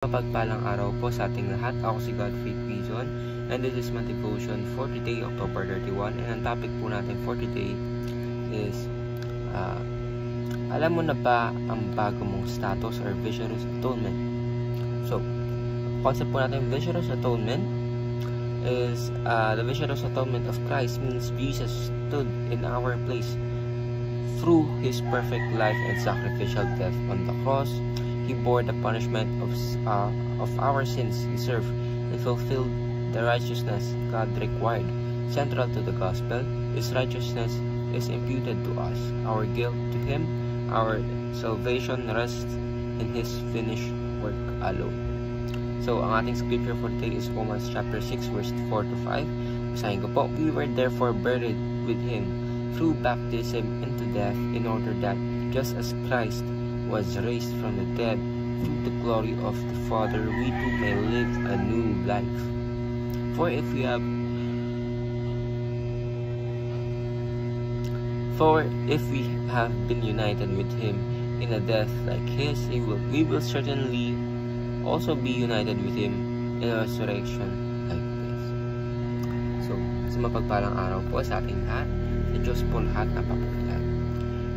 Mapagpalang araw po sa ating lahat. Ako si Godfrey Quizon and this is my devotion for today, October 31. And ang topic po natin for today is alam mo na ba ang bago mong status or vicarious atonement? So, concept po natin vicarious atonement is the vicarious atonement of Christ means Jesus stood in our place through His perfect life and sacrificial death on the cross. He bore the punishment of our sins deserved and fulfilled the righteousness God required. Central to the gospel, His righteousness is imputed to us, our guilt to Him, our salvation rests in His finished work alone. So, ang ating scripture for today is Romans chapter 6 verse 4 to 5. Basahin ko po, we were therefore buried with Him through baptism into death, in order that, just as Christ was raised from the dead through the glory of the Father, we too may live a new life. For if we have been united with Him in a death like His, we will certainly also be united with Him in a resurrection like this. So, sa mapagpalang araw po sa ating lahat, sa Diyos po lahat na papurihan.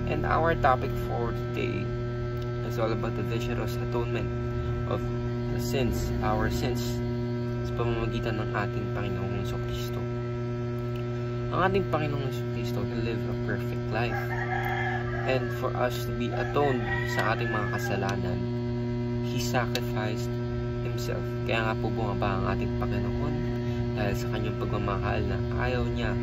And our topic for today is all about the vicarious atonement of the sins, our sins, sa pamamagitan ng ating Panginoong Jesucristo. Ang ating Panginoong Jesucristo, He lived a perfect life. And for us to be atoned sa ating mga kasalanan, He sacrificed Himself. Kaya nga po bumaba ang ating Panginoon dahil sa Kanyang pagmamahal na ayaw niya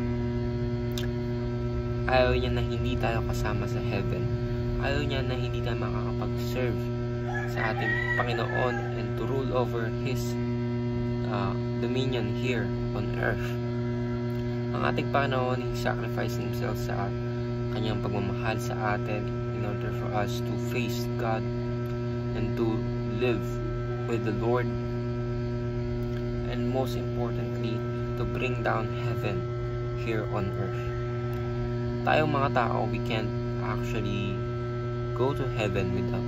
na hindi tayo kasama sa heaven. Ayaw niya na hindi tayo makakapag-serve sa ating Panginoon and to rule over His dominion here on earth. Ang ating Panginoon, He sacrificed Himself sa Kanyang pagmamahal sa atin in order for us to face God and to live with the Lord, and most importantly, to bring down heaven here on earth. Tayong mga tao, we can't actually go to heaven without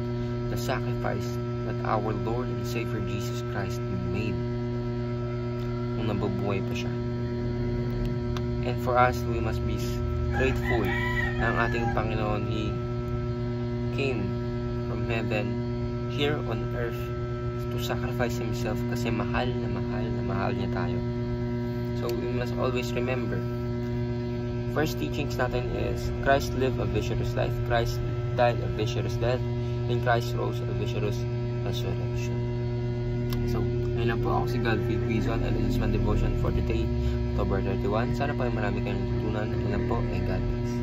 the sacrifice that our Lord and Savior Jesus Christ made nung nabubuhay pa siya. And for us, we must be grateful na ang ating Panginoon, He came from heaven here on earth to sacrifice Himself kasi mahal niya tayo. So we must always remember, first teachings natin is Christ lived a vicarious life, Christ died a vicarious death, and Christ rose a vicarious resurrection. So, ngayon lang po ako si Godfrey Quizon and this is my devotion for today, October 31. Sana po ay marami kayong natutunan. Ngayon lang po, and God bless.